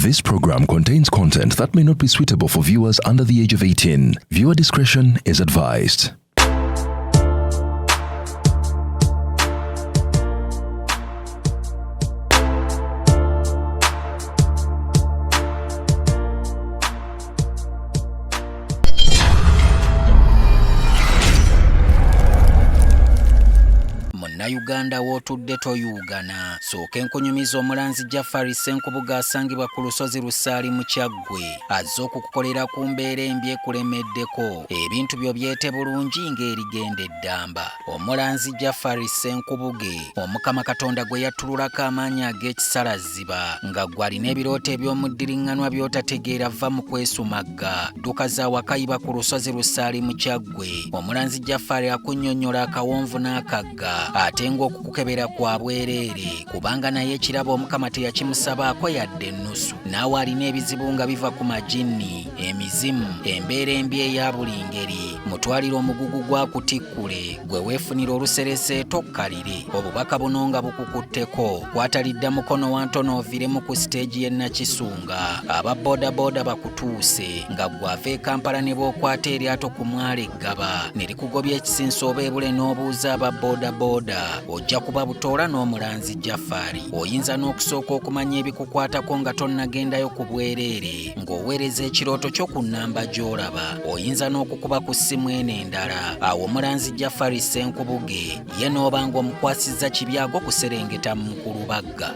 This program contains content that may not be suitable for viewers under the age of 18. Viewer discretion is advised. Uganda wotudde toyugana sooka enkunyumiza omulanzi Jafari Senkubuga asangibwa ku lusozi Lusaali mu Kyaggwe azze okukukolera ku mbeera embi ekulemeddeko ebintu byo byete bulungi ng'erigenda eddamba. Omulanzi Jafari Senkubuge Omukama Katonda gwe yattululako amaanyi ag'ekisalaziba nga gwe alina ebirooto eby'omuddiringanwa by'otategeera va mu kwesumagga dduka za wakayiba ku lusozi Lusaali mu Kyaggwe. Omulanzi Jafari akunnyonnyola akawonvu n'akagga ate ng'okukukebera kwa bwereere kubanga naye ekirabo Omukama teyakimusabaako yadde ennusu. Naawe alina ebizibu nga biva ku majinni, emizimu, embeera embi eya buli ngeri. Mutwalire omugugu gwa kutikkule gwe weefunira oluserese tokkalire. Obubaka buno nga bukukutteko kwatalidda mukono wa ntono oviremu ku siteegi y'e Nakisunga. Aba bodaboda bakutuuse nga gwava e Kampala ne bookwata eryato ku mwalo Eggaba ne likugobya ekisinsa oba ebule n'obuuza aba bodaboda ojja kuba butoola n'omulanzi Jafari. Oyinza n'okusooka okumanya ebikukwatako nga tonnagendayo ku bwereere ng'oweereza ekirooto kyo ku nnamba gy'olaba. Oyinza n'okukuba ku ssimu eno endala. Awo omulanzi Jafari Senkubuge ye n'oba ng'omukwasizza kibyago kuserengeta mu Kulubagga.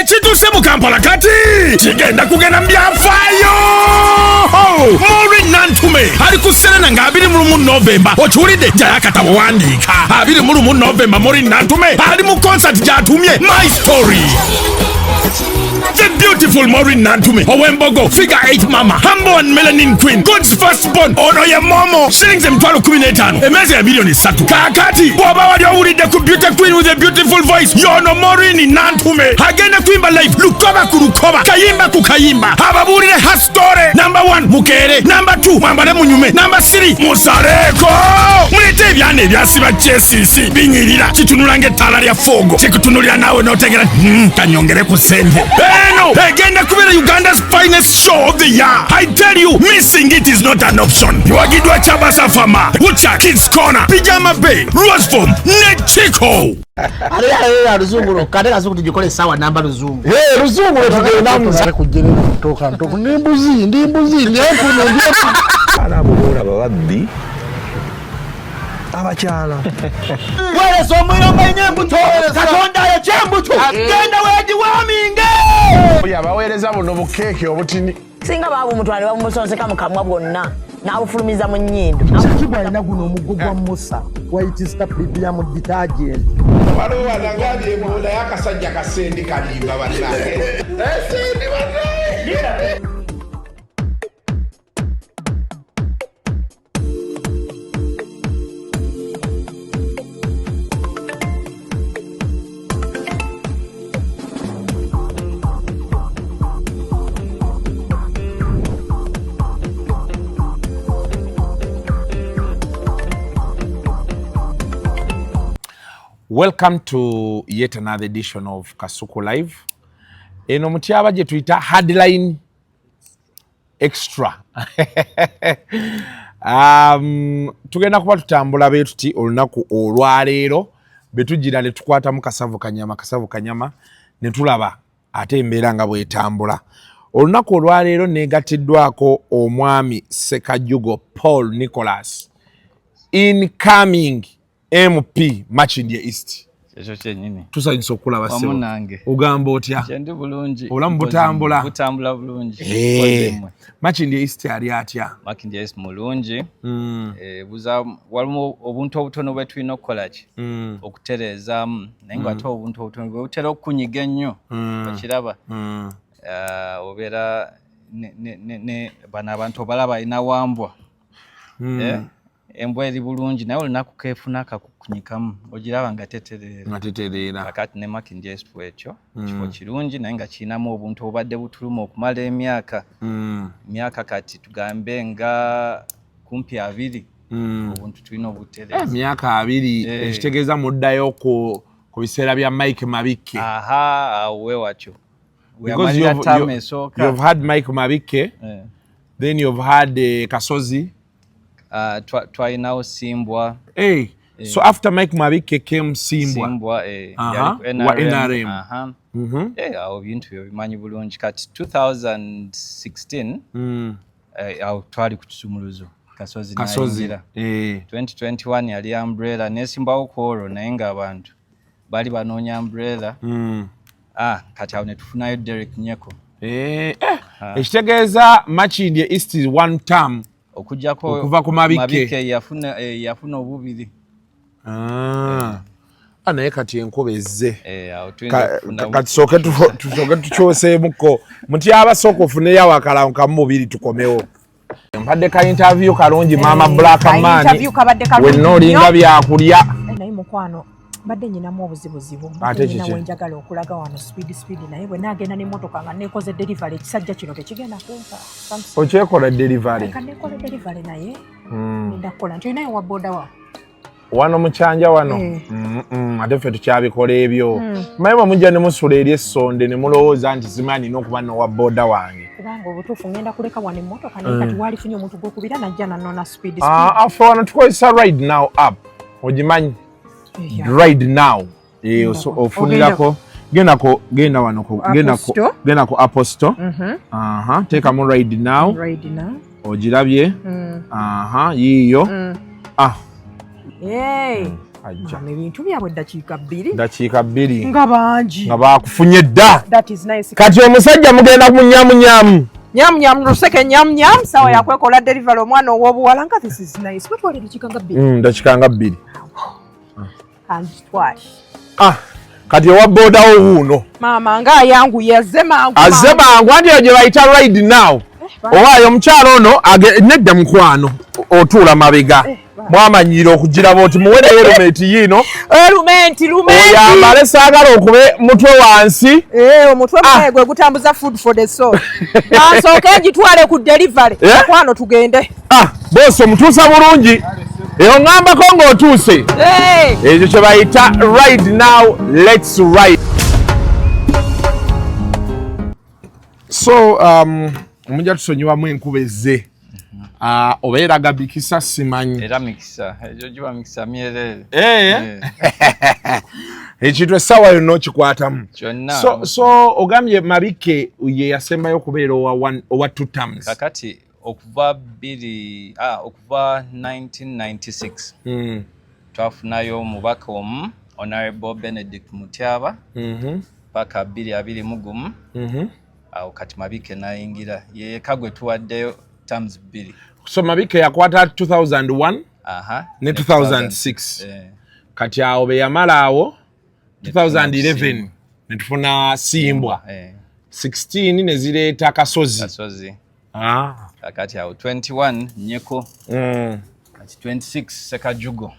Chituse mu Kampala kati kigenda kugenda byafaayo. Maureen Nantume ali ku Serena nga 21 November okiwulidde jayakatabo wandiika 21 November Maureen Nantume ali mu concert gy'atumye My Story. The beautiful Maureen Nantume ow'embogo figure 8 mama humble and melanin queen God's firstborn ono ye momo shillings emitwalo 15 emezi ya milioni 3 kakati bw'oba wali owulidde ku beauty queen with a beautiful voice yono Maureen Nantume agenda kwimba live lukoba ku lukoba kayimba ku kayimba ababuulire ha story. Number 1 mukeere, number 2 mwambale munyume, number 3 musaleeko. Mulete ebyana ebyasiba JCC binyirira kitunula ng'ettaala lya fogo kikutunulira naawe n'otegera kanyongere ku sente. Eno egenda kubeera Uganda's finest show of the year. I tell you, missing it is not an option. Yuwagidwa Chabasa Fama, Wucha Kids Corner, Pijama Bay, Roseform, ne Chico. Ale ruzungu kade kazuku tujikole sawa namba ruzungu. Ruzungu tugenda namuza kujira kutoka ntoku ndimbuzi ndyefu. Arabura babaddi abakyala wele somwiro mwenye mbuto katonda ya chembuto genda weji waminge oya baweereza buno bukeke obutini singa babu mutwale bamusonseka mukamwa bwonna n'abufulumiza mu nnyindo. Kibwa alina guno omuggo gwa Musa wayitista premium detergent. waliwo wanangalie munda y'akasajja kasendi kalimba bannange esendi bannange. Welcome to yet another edition of Kasuku Live. Eno mutyaba gye tuyita headline extra. Tugenda kuba tutambula bwe tuti olunaku olwaleero betugira ne tukwata mu kasavu kanyama ne tulaba ate embeera nga bwetambula. Olunaku olwaleero neegatiddwako omwami Sekajugo Paul Nicholas incoming MP Machindi East. Ekyo kyennyini. Tusanyusa okulaba sewo. Wamunange. Ugamba otya? Kyendi bulungi. Obulamu butambula. Butambula bulungi. Machindi East ali atya? Machindi East mulungi. Buza walimu obuntu obutono bwe tulina okukola ki? Okutereezaamu. Naye nga ate obuntu obutono bwe butera okunyiga ennyo. Okiraba. Obeera ne bano abantu obalaba alina wambwa. Embwa eri bulungi naye olunaku keefuna akakukunyikamu ogiraba nga tetereera. Kakati ne Machindi East ekyo kifo kirungi naye nga kirinamu obuntu obadde butuluma okumala emyaka kati tugambe nga kumpi 2 obuntu tulina obutereza emyaka 2 ekitegeeza muddayo ku biseera bya Mike Mabike. Awe watyo because you've had Mike Mabike, then you've had Kasozi, twalinawo Simbwa. So after Mike Mabike came Simbwa NRM. Awo bintu byo bimanyi bulungi kati 2016 awo twali ku kisumuluzo Kasozi nayingira 2021 yali umbrella nesimbawo kwolwo naye nga abantu bali banoonya umbrella kati awo netufunayo Derek Nyeko ekitegeeza Makindye East is one term okujjako okuva ku Mabike yafuna obubiri naye kati enkuba ezze kati soke tukyoseemuko muti abasooka ofuneyo awakalawo kamubiri tukomewo mpadde ka interview kalungi Mama Black Man wenna olinga byakulya naye mukwano badde nyinamu obuzibuzibu nyina wenjagala okulaga wano speed naye bwe naagenda n'emmotoka nga neekoze delivery ekisajja kino tekigenda kumpa okyekola delivery nekola delivery naye ndakukola nti olinayo wa boda wa wano mukyanja wano ate ffe tukyabikola ebyo maye bwemujja ne musula eri essonde ne mulowooza nti simanyi n'okuba nowa boda wange kubanga obutuufu ngenda kuleka wano emmotoka naye kati waalifunye omuntu gwokubira najja nanona speed afe wano tukozesa ride now app ogimanyi ride now ofunirako genda wano genda ku Apple Store teekamu ride now ogirabye yiiyo ebintu byabwe dakiika 2 nga bangi nga bakufunye dda kati omusajja mugenda munyamunyamu luseke nyamunyam sawa yakwekola delivery omwana ow'obuwala nga this is nice wetwale dakiika nga 2 kati owa bodawo wuuno maama nga ayanguye azze mangu anti eyo gye bayita ride now owaayo omukyalo ono nedda mukwano otuula mabega mwamanyire okugiraba oti muwereyo erumenti yiino oyambale saagala okube mutwe wansi omutwe mwaye gwe gutambuza food for the soul ansooke ngitwale ku delivery mukwano tugende bose omutuusa bulungi eyo ŋŋambako ng'otuuse ekyo kye bayita ride now let's ride. So omujja tusonyiwamu enkuba ezze oba eraga bikisa simanyi era mikisa egyo giba mikisa myerere ekintu essaawa yonna okikwatamu so ogambye Mabike ye yasembayo okubeera owa 2 terms kakati okuva 1996 twafunayo omubaka omu Honorable Benedict Mutyaba paka 2021 awo kati Mabike nayingira yeka gwe tuwaddeyo terms 2 so Mabike yakwata 2001 ne 2006 kati awo be yamala awo 2011 netufuna Simbwa 16 ne zireeta Kasozi kati awo 21 Nyeko kati 26 Sekajugo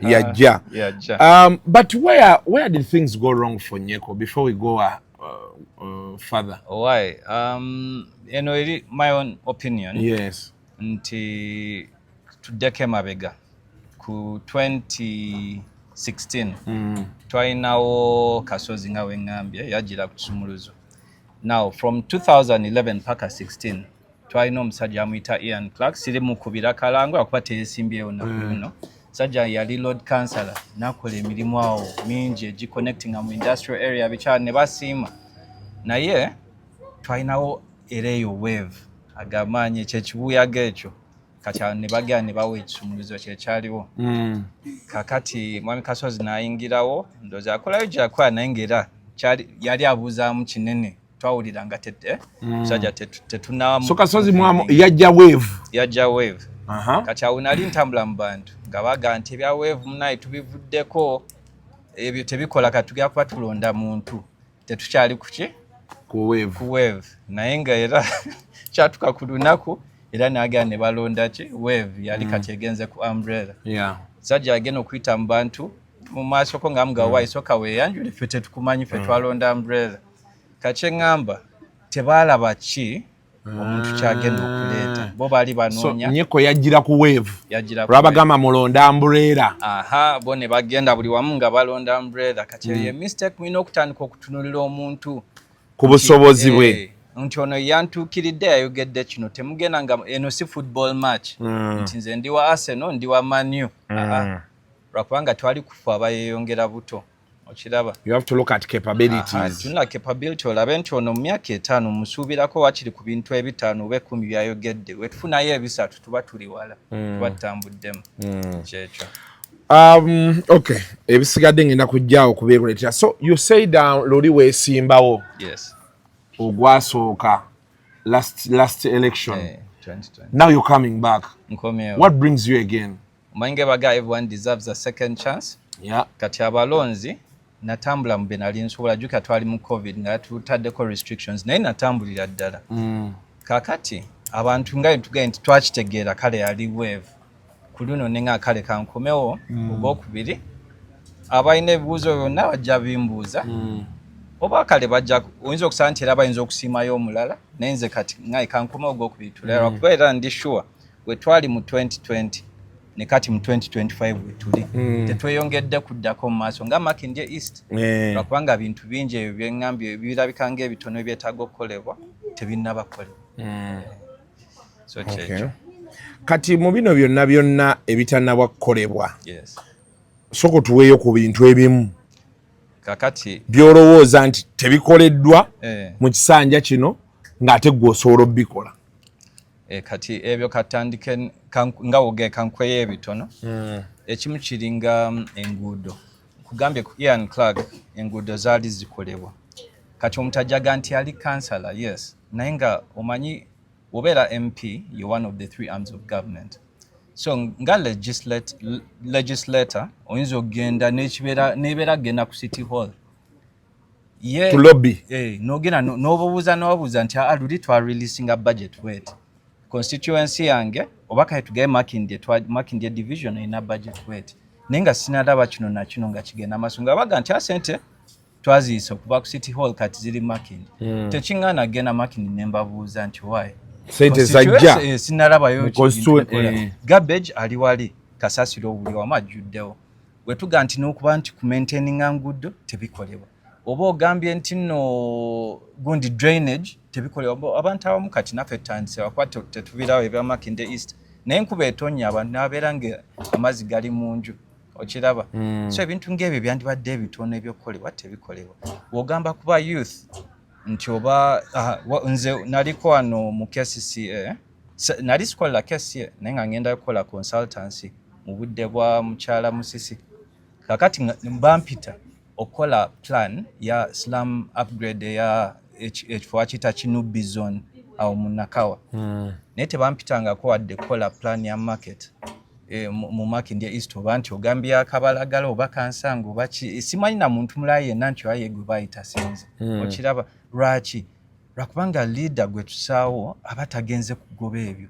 yajja but where did things go wrong for Nyeko before we go further? Why? My own opinion. Yes. Nti tudeke mabega ku 2016 twalinawo Kasozi nga wengambye yajira ku kisumuluzo. Now from 2011 paka 16 twalina omusajja amuyita Ian Clark siri mukubira kalango akuba teyesimbyewo nakuno sajja yali Lord Councillor nakola emirimu awo mingi egiconnecting mu industrial area bikyali ne basiima naye twalinawo ereyo wave agamanyi ekyekibuyaga ekyo kati ne bagenda ne bawa ekisumuluzo kyekyaliwo kakati mwami Kasozi nayingirawo ndoozi akolayo gyakola naye ng'era yali abuuzaamu kinene twawulira nga musajja tetunawamu so Kasozi yajja wave kati awo nali ntambula mu bantu nga baga nti ebya wave munaye tubivuddeko ebyo tebikola kati tugenda kuba tulonda muntu tetukyali kuki ku wave naye nga era kyatuka ku lunaku era n'agenda ne balonda ki wave yali kati egenze ku umbrella sajja agenda okuyita mu bantu mu maaso ko nga mugawa isooka weeyanjule ffe tetukumanyi ffe twalonda umbrella kati eŋŋamba tebaalaba ki omuntu kyagenda okuleeta bo bali banoonya Nyeko yajjira ku wave lwabagamba mulonda umbrella bo ne bagenda buli wamu nga balonda umbrella kati ye mistake mulina okutandika okutunulira omuntu ku busobozi bwe nti ono yantuukiridde yayogedde kino temugenda nga eno si football match nti nze ndi wa Arsenal ndi wa Man U lwakubanga twali kufa abayeyongera buto okiraba you have to look at capabilities tuna capability olabe nti ono mu myaka 5 musuubirako wakiri ku bintu 5 oba 10 byayogedde wetufunayo 3 tuba tuli wala tuba tutambuddemu kyekyo okay ebisigadde ngenda kujjaawo kubeekuleetera so you say down luli weesimbawo yes ogwasooka last election 2020 now you're coming back what brings you again Mange baga everyone deserves a second chance kati abalonzi natambula mu benali nsobola juka twali mu covid nga tutaddeko restrictions naye natambulira ddala kakati abantu nga tugaye nti twakitegeera kale yali wave kuluno nenga kale kankomewo ogwokubiri abayina ebibuuzo byonna bajja bimbuuza oba kale bajja oyinza okusaba nti era bayinza okusiimayo omulala naye nze kati ngaye kankomewo ogwokubiri tulera kuba era ndi sure we twali mu 2020 ne kati mu 2025 wetuli tetweyongedde kuddako mu maaso nga Makindye East lwakubanga bintu bingi ebyo byengambye birabika ng'ebitono ebyetaaga okukolebwa tebinnabakolebwa so kyekyo kati mu bino byonna ebitannabwa kukolebwa soko tuweeyo ku bintu ebimu kakati byolowooza nti tebikoleddwa mu kisanja kino ng'ate gwe osobola obbikola kati ebyo katandike nga woge kankweyo ebitono ekimu kiringa enguudo kugambye ku Ian Clark enguudo zaali zikolebwa kati omutajaga nti ali kansala yes naye nga omanyi obeera MP you're one of the 3 arms of government so nga legislator oyinza okugenda nebeera genda ku City Hall to lobby nogenda n'obuuza nti aluli twa releasinga budget wet Constituency yange obaka tugaye Makindye division ina budget wet nenga sinalaba kino na kino nga kigenda masonga baga nti asente twaziisa okuva ku City Hall kati ziri Makindye tekingana gena Makindye nembabuuza nti why sente zajja sinalaba yo garbage ali wali kasasiro buli wamajjuddewo wetuga nti n'okuba nti ku maintaininga nguudo tebikolebwa oba ogambye nti no gundi drainage tebikolebwa abantu abamu kati naffe tutandise wakwate tetubirawo ebya Makindye East naye enkuba etonya abantu nabeera nga amazzi gali mu nju okiraba so ebintu ng'ebyo byandibadde ebitono ebyokukolebwa tebikolebwa wogamba kuba youth nti oba nze naliko wano mu KCCA nali sikola KCCA naye nga ngenda kukola consultancy mu budde bwa mukyala Musisi kakati mbampita okola plan ya slum upgrade ya ekifo akita Kinubi zone awo munakawa naye tebampitangako wadde kola plan ya market mu Makindye East oba nti ogambye akabalagala oba kansango oba simanyi na muntu mulala yenna nti oyo gwe bayita sinze okiraba lwaki lwakubanga leader gwe tusaawo aba tagenze kugoba ebyo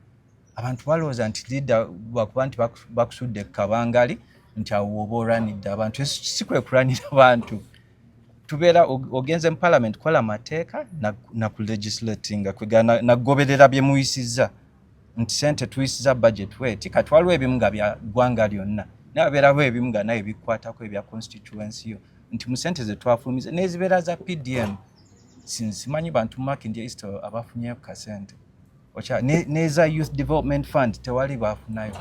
abantu balowooza nti leader bakuba nti bakusudde kabangali nti awo oba oranidde abantu si kwe kuranira abantu tubeera ogenze mu parliament kola mateeka na ku legislatinga kwegana nagoberera bye muyisizza nti sente tuyisiza budget weti kati waliwo ebimu nga bya ggwanga lyonna nabeerawo ebimu nga naye bikwatako ebya constituency yo nti mu sente ze twafulumiza nezibeera za PDM simanyi bantu Makindye East abafunyeyo kasente neza youth development fund tewali bafunayo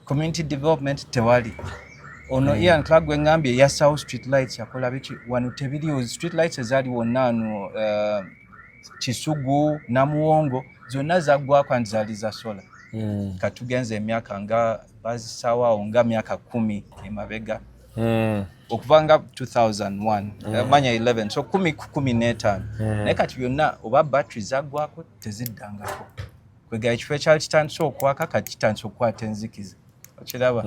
community development tewali ono Ian Clark gwe ngambye ya South Street Lights yakola biki wano tebiriyo street lights ezali wonna no Kisugu Namuwongo zonna zaggwako anti zaali za sola katugenze emyaka nga bazisawawo nga myaka 10 emabega okuvanga 2001 manya 11 so 10 naye kati byonna oba battery zaggwako teziddangako kwega ekifo ekyali kitandise okwaka kati kitandise okukwata enzikiza okiraba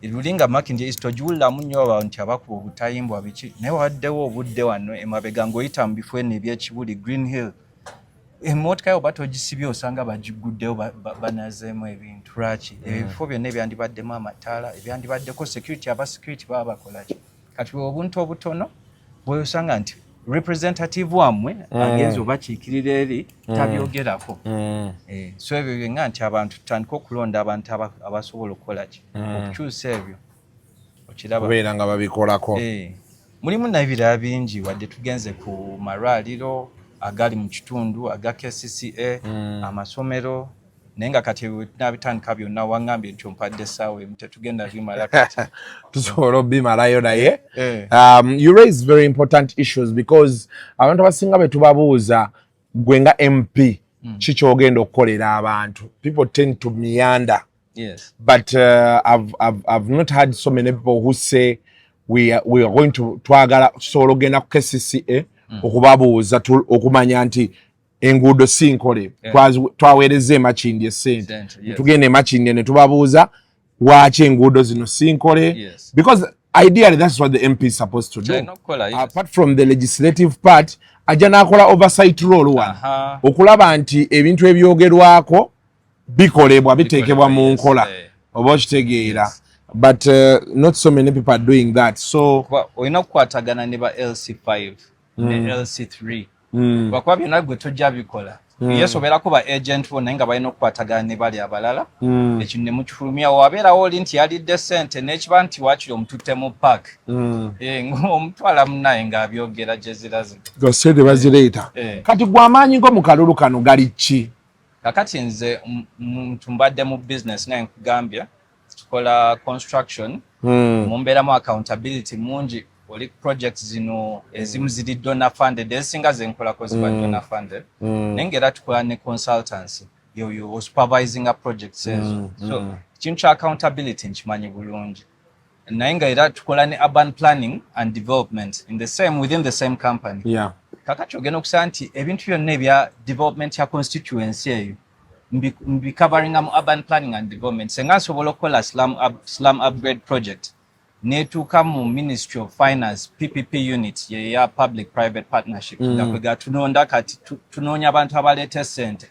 irulinga Makindye East ogiwuliramu nnyo abantu nti abakuba obutayimbwa biki naye waddewo obudde wano emabega ng'oyita mu bifo eno ebyekibuli Green Hill emmotoka yo bato ogisibye osanga bagiguddewo banazeemu ebintu lwaki ebifo byonna ebyandibaddemu amataala ebyandibaddeko security aba security baba bakola ki kati obuntu obutono bw'osanga nti representative wamwe agenza obakiikirira eri tabyogerako. So ebyo byenga nti abantu tutandika okulonda abantu abasobola okukola ki okukyusa ebyo okiraba beera nga babikolako. Mulimu n'ebirala bingi wadde tugenze ku malwaliro agali mu kitundu aga KCCA amasomero naye nga kati nabitandika byonna wangambye nti ompadde essaawa emu tetugenda bimala kati tusobola obimalayo naye. You raise very important issues because abantu abasinga bwe tubabuuza gwe nga MP kiki ogenda okukolera abantu, people tend to meander. Yes. But I've not had so many people who say we are going to twagala tusobola ogenda ku KCCA okubabuuza okumanya nti enguudo si nkole twaweereza emakindi essente tugenda emakindi ne tubabuuza lwaki enguudo zino si nkole, because ideally that's what the MP is supposed to do. Apart from the legislative part ajja n'akola oversight role wano okulaba nti ebintu ebyogerwako bikolebwa biteekebwa mu nkola oba okitegeera. But not so many people are doing that. So olina okukwatagana ne ba LC5 ne LC3 lwakuba byonna gwe tojja bikola yesoberako ba agent bo naye nga balina okukwatagana ne bali abalala ekyo ne mukifulumya wabeerawo oli nti yalidde ssente n'ekiba nti waakiri omututte mu park omutwala munaye ng'abyogera gye zirazi ssente bazireeta. Kati gwe amaanyi go mu kalulu kano gali ki? Kakati nze mbadde mu business naye nkugambye tukola construction mumbeeramu accountability mungi. Oli projects zino ezimu ziri donor funded ezinga zenkolako ziba donor funded naye ng'era tukola ne consultancy yo supervising a projects ezo. So kintu kya accountability nkimanyi bulungi naye nga era tukola ne urban planning and development within the same company. Kakati ogenda okusaba nti ebintu byonna ebya development ya constituency eyo mbi covering mu urban planning and development senga nsobola okukola slum upgrade project netuuka mu Ministry of Finance PPP unit ya public private partnership nga kwega tunonda kati tunoonya abantu abaleeta ssente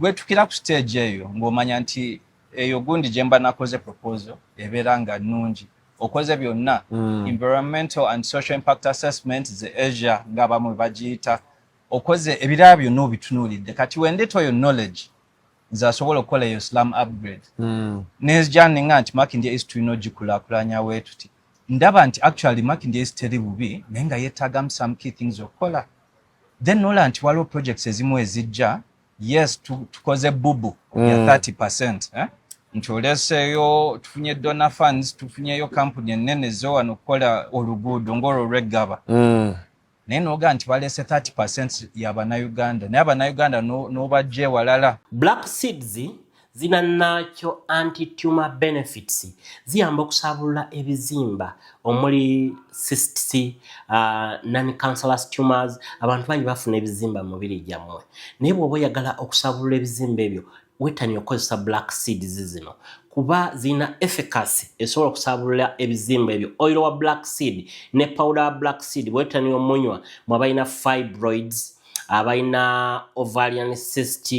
wetukira ku stage eyo ng'omanya nti eyo gundi gye mba nakoze proposal ebeera nga nnungi okoze byonna environmental and social impact assessment ze Asia nga bamwe bagiyita okoze ebirala byonna obitunuulidde kati wendeeta oyo knowledge nze asobola okukola eyo slum upgrade nezija nenga nti Makindye East tulina ogikulaakulanya weetuti ndaba nti actually Makindye East teri bubi naye nga yeetaagamu some key things okukola then nola nti waliwo projects ezimu ezijja yes tukoze bubu ya 30% nti oleseeyo tufunye donor funds tufunyeyo kampuni ennene zowano okukola oluguudo ng'olwo lweggaba naye noga nti balese 30% y'Abannayuganda naye Abannayuganda n'obajja ewalala. Black seeds zina nakyo anti-tumor benefits ziyamba okusabulula ebizimba omuli cysts, non-cancerous tumors. Abantu bangi bafuna ebizimba mu mubiri gyammwe naye bw'oba oyagala okusabulula ebizimba ebyo wetani okozesa black seeds zino kuba zina efficacy esobola okusabulula ebizimba ebyo. Oil wa black seed ne powder wa black seed wetani omunywa mwabalina fibroids, abalina ovarian cyst,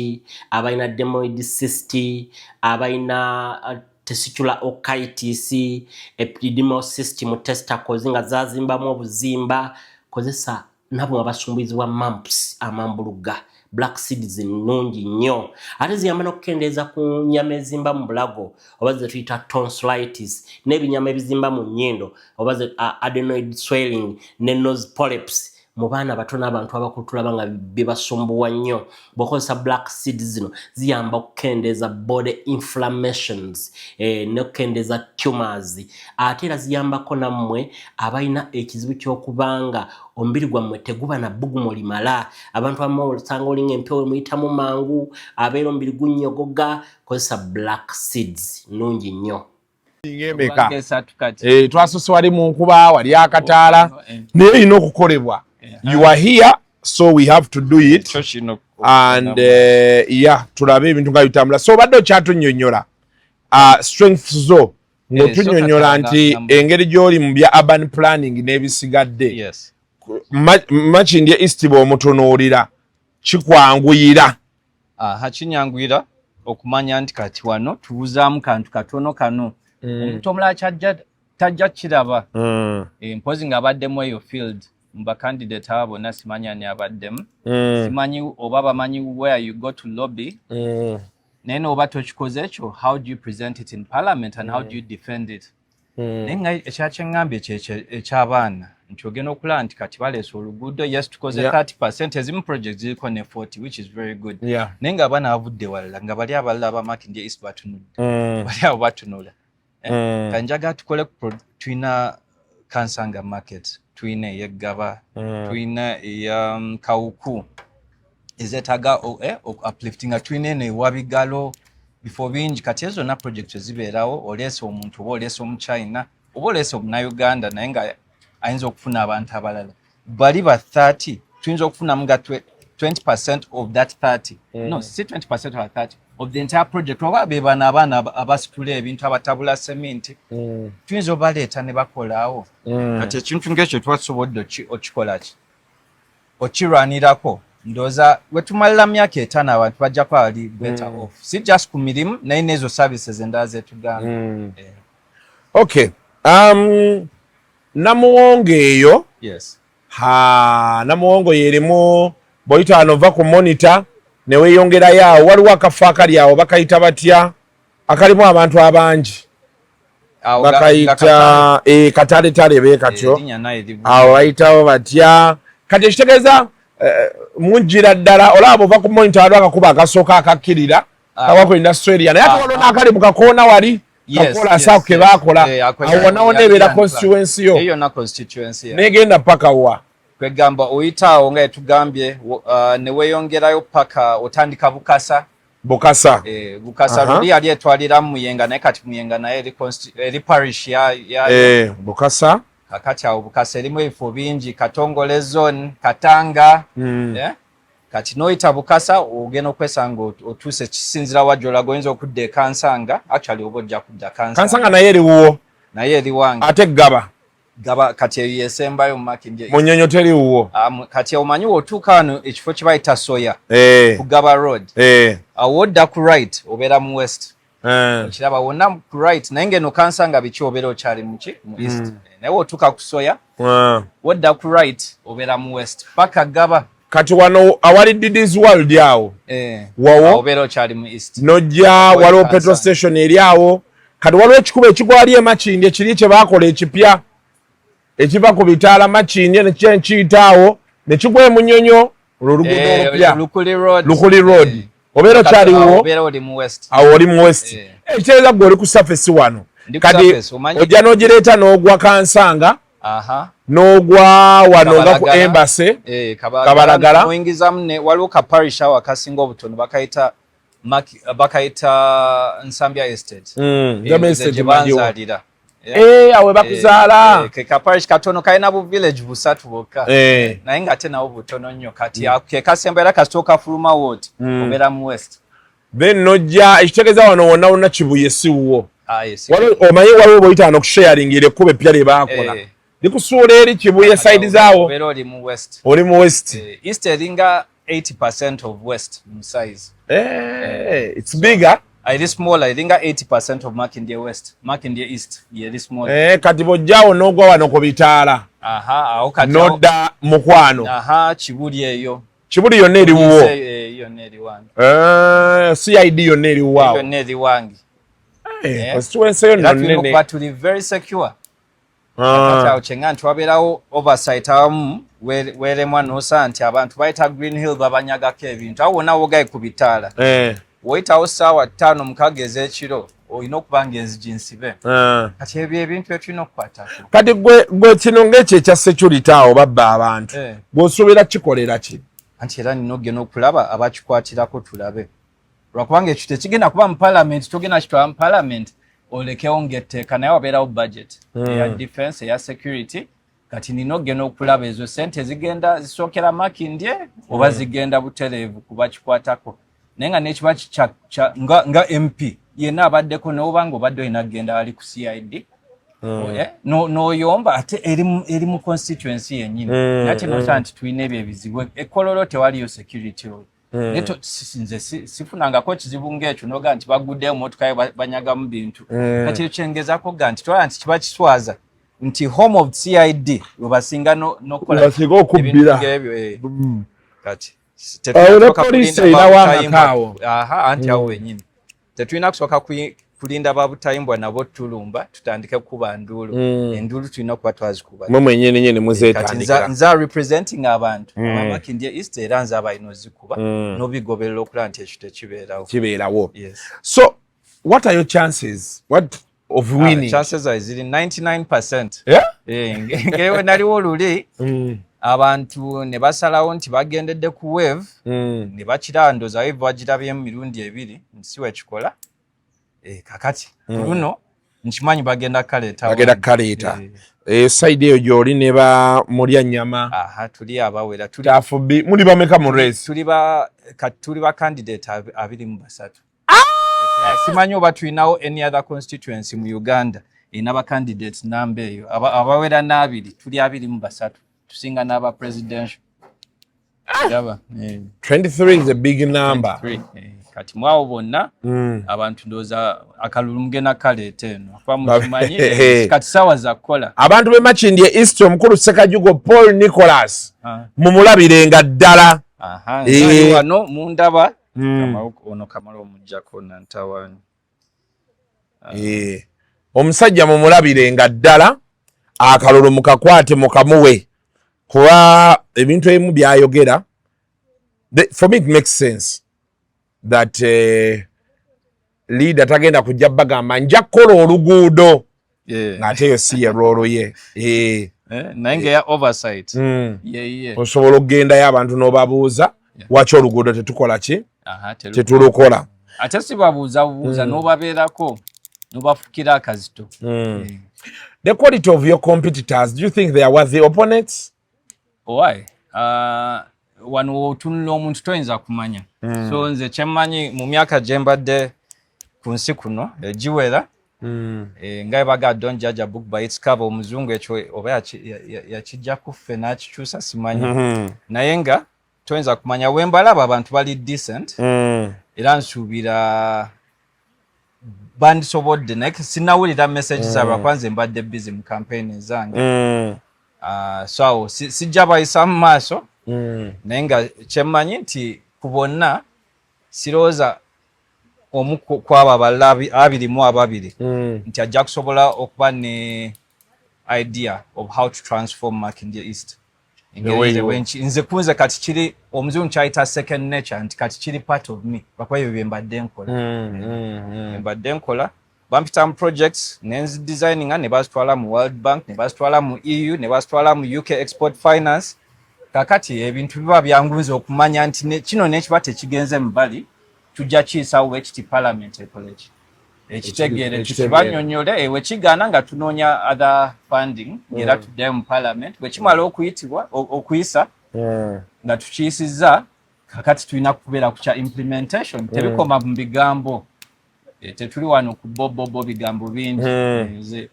abalina dermoid cyst, abalina testicular otitis, epididymal cyst mu testicles nga zazimbamu obuzimba kozesa nabo abasumbizibwa mumps amambuluga. Black seeds nnungi nnyo ate ziyamba n'okukendeeza ku nnyama ezimba mu bulago oba ze tuyita tonsillitis n'ebinyama ebizimba mu nnyindo oba ze adenoid swelling ne nose polyps mu baana bato n'abantu abakulu tulaba nga bibasumbuwa nnyo. Bw'okozesa black seeds zino ziyamba okukendeeza body inflammations n'okukendeeza tumors ate era ziyambako nammwe abalina ekizibu ky'okubanga omubiri gwammwe teguba na bbugumu limala. Abantu abamu osanga olinga empewo emuyitamu mangu abeera omubiri gunnyogoga. Kozesa black seeds nnungi nnyo. Twasose wali mu nkuba wali akataala naye erina okukolebwa. You are here so we have to do it and tulabe ebintu nga bitambula. So obadde okyatunnyonnyola strengths zo ng'otunnyonnyola nti engeri gy'oli mu bya urban planning n'ebisigadde Makindye East bw'omutunuulira kikwanguyira. Kinyanguyira okumanya nti kati wano tubuzaamu kantu katono kano omuntu omulala tajja kiraba mpozi ng'abaddemu eyo field mba candidate abo na simanya ni abaddemu simanyi oba bamanyi where you go to lobby nene oba tochikoze ekyo how do you present it in parliament and how do you defend it nenga ekyakyeŋŋambye ekyabaana nti ogenda okulaba nti kati baleese oluguudo yes tukoze 30% ezimu project ziriko ne 40 which is very good naye nga abaana bavudde walala nga bali abalala abamakindye east batunudde bali abo batunula kanjaga tukole tulina Kansanga market tulina eyeggaba tulina eya Kawuku ezetaga uplifting tulina eno ewabigalo before bingi kati ezo na project zibeerawo oleese omuntu oba oleese omuchina oba oleese omunauganda naye nga ayinza okufuna abantu abalala bali ba 30 tuyinza okufuna mga 20% of that 30 no si 20% of 30 of the entire project oba bebana abaana abasitula ebintu abatabula cement tuyinza obaleeta ne bakolaawo kati ekintu ng'ekyo twasobodde okikola ki okirwanirako ndoza wetumalira myaka 5 abantu bajja kwa ali better off si just ku mirimu naye nezo services endala zetugamba okay namuwonge eyo yes namuwongo yeremu boyita anova ku monitor ne weyongera yawo waliwo akafa akali awo bakayita batya akalimu abantu abangi bakayita katale beekatyo awo bayitawo batya kati ekitegeeza munjira ddala olaba ova ku monitor waliwo akakuba akasooka akakkirira kawako industrial naye ate waliwo n'akali mu kakoona wali kakola asaaku ke baakola awo wonawo nebeera constituency yo eyo na constituency negenda paka wa kwegamba oyitaawo nga etugambye ne weeyongerayo paka otandika Bukasa luli yali etwalira Muyenga naye kati Muyenga naye eri parish ya Bukasa kakati awo Bukasa erimu ebifo bingi Katongole zone Katanga kati noyita Bukasa ogenda okwesanga otuuse kisinzira wajjolaga oyinza okudda Kansanga actually oba ojja kudda Kansanga naye eriwo naye eri wange ate gaba kati yesembayo Makindye Munyonyo teriwo kati omanyi otuuka wano ekifo kye bayita Soya ku Gaba road awo odda ku right obeera mu west okiraba wonna ku right naye ngeno Kansanga biki obeera okyali mu east naye otuuka ku Soya wodda ku right obeera mu west paka Gaba kati wano awali Diddy's World awo wawo obeera okyali mu east nojja waliwo petrol station eri awo kati waliwo ekikubo ekigwali Makindye kiri kye baakola ekipya ekiva ku bitaala Makindye nekyenkiyitaawo ne kigwa Munyonyo oluguudo olupya Lukuli road obeera okyaliwo awo oli mu west ekitegeeza gwe oli ku surface wano kati ojja n'ogireeta n'ogwa Kansanga n'ogwa wano nga ku Embassy Kabalagala noyingizamu waliwo ka parish awo akasinga obutono bakayita Nsambya estate gye banzaalira awe bakuzaala ke kaparish katono kalina bu village busatu bokka naye nga ate nawo butono nnyo kati ke kasemba era kasooka fuluma ward obeera mu west then nojja ekitegeeza wano wonna wonna Kibuye siwwo omanyi waliwo boyita wano kusharingira ekkuba eppya lye baakola likusuula eri Kibuye side zaawo obeera oli mu west east eringa 80% of west mu size it's bigger it is smaller eringa 80% of Makindye west Makindye east yeri smaller kati bojjaawo n'ogwa wano ku bitaala awo kati nodda Mukwano Kibuli eyo Kibuli yonna eriwo yonna eri wange CID yonna eriwo awo yonna eri wange constituency yo nnene but tuli very secure kati awo kyenga nti wabeerawo oversight awamu weeremwa n'osaa nti abantu bayita Green Hill babanyagako ebintu awo wonna wogaye ku bitaala woyitawo ssaawa 5-6 ez'ekiro olina okuba nga enzigi nsibe kati ebyo ebintu etulina okukwatako kati gwe kino ng'ekyo ekya security awo babba abantu bw'osuubira kikolera ki anti era nina ogenda okulaba abakikwatirako tulabe lwakubanga ekyo tekigenda kuba mu parliament togenda kitwala mu parliament olekewo ng'etteeka naye wabeerawo budget eya defense eya security kati nina ogenda okulaba ezo sente zigenda zisookera Makindye oba zigenda butereevu kuba kikwatako naye nga nekiba nga MP yenna abaddeko n'obanga obadde olina kugenda ali ku CID n'oyomba ate eri mu constituency yennyini ate nosaa nti tulina ebyo ebizibu ekkololo tewaliyo security nze sifunangako kizibu ng'ekyo noga nti baguddeyo motoka banyaga mu bintu kati kyengezako ga nti twala nti kiba kiswaza nti home of CID webasinga nokola basinga okubbira kati anti awo wenyini tetulina kusooka kulinda babutayimbwa nabo tulumba tutandike kuba nduulu enduulu tulina kuba twazikuba mwe nyene muzeetandikira nza representing abantu abamakindye east era nza abalina ozikuba n'obigoberera okulaba nti ekyo tekibeerawo. So what are your chances of winning? Chances are ziri 99%. Ngewe naliwo oluli abantu ne basalawo nti bagendedde ku wave ne bakira ndoza wave bagirabyemu mirundi ebiri nsiwe ekikola kakati luno nkimanyi bagenda kaleeta side eyo gy'oli ne ba mulya nnyama tuli abawera tafubi muli bameka mu race tuli ba candidate 23 simanyi oba tulinawo any other constituency mu Uganda erina ba candidates namba eyo abawera n'abiri tuli 23 tusinga n'aba presidential 23 is a big number. Kati mwawo bonna abantu ndoza akalulu mugenda kaleeta eno mukimanyi kati sawa za kukola abantu be Makindye East omukulu Sekajugo Paul Nicholas mumulabirenga ddala wano mundaba ono kamala omujjako nantawani omusajja mumulabirenga ddala akalulu mukakwate mukamuwe kuba ebintu ebimu byayogera. For me it makes sense that leader tagenda kujja bagamba nja kukola oluguudo ng'ate yo si ye rolo ye nange ya oversight osobola okugendayo abantu n'obabuuza waki oluguudo tetukola ki tetulukola ate si babuuza n'obabeerako n'obafukira akazito. The quality of your competitors, do you think they are worthy opponents? Why? Wano otunula omuntu toyinza kumanya. So nze kyemmanyi mu myaka gye mbadde ku nsi kuno egiwera nga baga don't judge a book by its cover omuzungu ekyo oba yakijja kuffe n'akikyusa simanyi naye nga toyinza kumanya wembalaba abantu bali decent era nsuubira bandisobodde naye sinawulira message zaabwe kwanze mbadde busy mu campaign zange so sijja bayisa mu maaso naye nga kyemmanyi nti ku bonna sirowooza omu kwabo abalala 22 nti ajja kusobola okuba ne idea of how to transform Makindye East. Nze kunze kati kiri omuzungu kyayita second nature nti kati kiri part of me bakuba ebyo bye mbadde nkola bampita mu projects nenzi designinga ne bazitwala mu World Bank ne bazitwala mu EU ne bazitwala mu UK Export Finance. Kakati ebintu biba byangunze okumanya nti kino n'ekiba tekigenze mu bali tujja kiyisawo ekiti Parliamentary College ekitegeere tukibanyonyole we kigaana nga tunoonya other funding era tuddayo mu Parliament bwe kimala okuyisa nga tukiyisizza kakati tulina kubeera ku kya implementation tebikoma mu bigambo tetuli wano ku bobobo bigambo bingi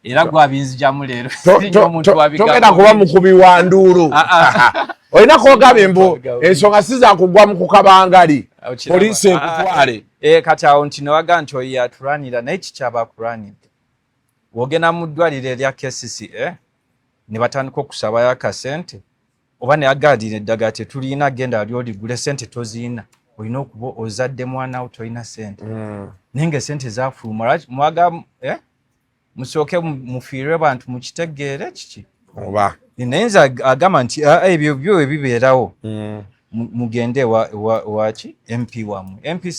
era gwabinzijamu leero togenda kuba mukubi wa nduulu olina kwogaba mbu ensonga siza kugwa mu kukabangali poliisi ekutwale kati awo nti newaga nti oyo yatulanira naye kikyaba akulanidde wogenda mu ddwaliro erya KCCA ne batandika okusabayo akasente oba ne yagaalira eddagala tetulina genda ali oligule sente toziina olina okuba ozadde mwana wo tolina sente naye nga sente zafuluma mwaga musooke mufiirwe bantu mukitegeere kiki oba naye nze agamba nti ebyo byo ebibeerawo mugende waki MP wammwe MP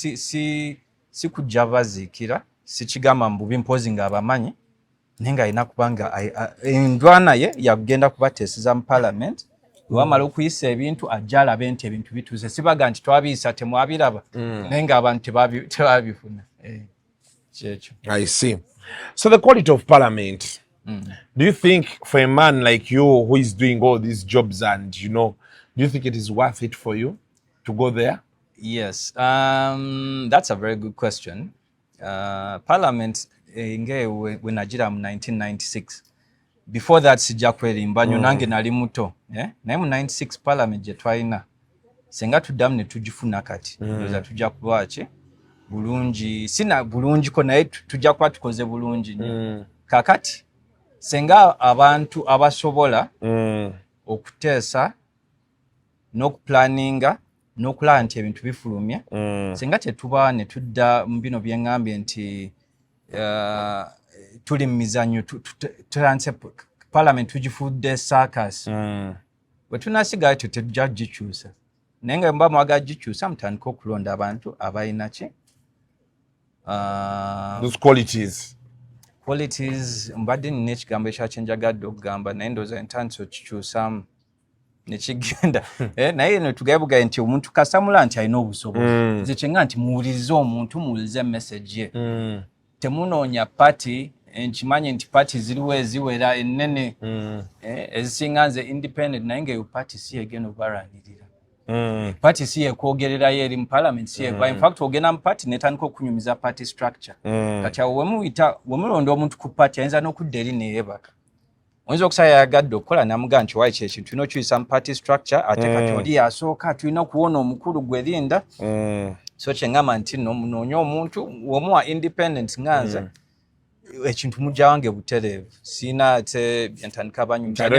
si kujja baziikira sikigamba mbubi mpozi nga abamanyi naye nga alina kubanga endwana ye yagenda kubateeseza mu Parliament wamala okuyisa ebintu ajja alabe nti ebintu bituuze sibaga nti twabiyisa temwabiraba naye nga abantu tebabifuna kyekyo. I see. So the quality of Parliament, do you think for a man like you who is doing all these jobs and do you think it is worth it for you to go there? Yes, that's a very good question. Parliament when najira mu 1996 before that sijja kwerimba nyo nange nali muto naye mu 96 Parliament gye twalina senga tuddamu ne tugifuna kati ndoza tujja kubaki bulungi sina bulungi ko naye tujja kuba tukoze bulungi kakati senga abantu abasobola okuteesa n'okuplaninga n'okulaba nti ebintu bifulumya senga tetuba ne tudda mu bino bye ŋŋambye nti tuli mu mizannyo tulanse Parliament tugifudde circus bwe tunaasigayo tetujja kugikyusa naye nga mba mwagala gikyusa mutandika okulonda abantu abalina ki those qualities mbadde nina ekigambo ekyakyenjagadde okugamba naye ndowooza entandisa okikyusamu nekigenda naye eno tugabugaye nti omuntu kasamula nti alina obusobozi nze kyenga nti muwulirize omuntu muwulirize message ye temunoonya party nkimanyi nti party ziriwo eziwera ennene ezisinga nze independent naye ngaeyo party si egenda obaranirira party si yekwogererayo eri mu parliament si yeva in fact ogenda mu party netandika okunyumiza party structure kati awo wemulonda omuntu ku party ayinza n'okudda eri neyeebaka oyinza okusaba yayagadde okukola namugaa nti wayi kyekintu tulina okiyisa mu party structure ate kati oli yasooka tulina okuwona omukulu gwerinda so kyeŋŋamba nti noonya omuntu womuwa independent nganze ekintu mujja wange butereevu siina te byentandika banyumisa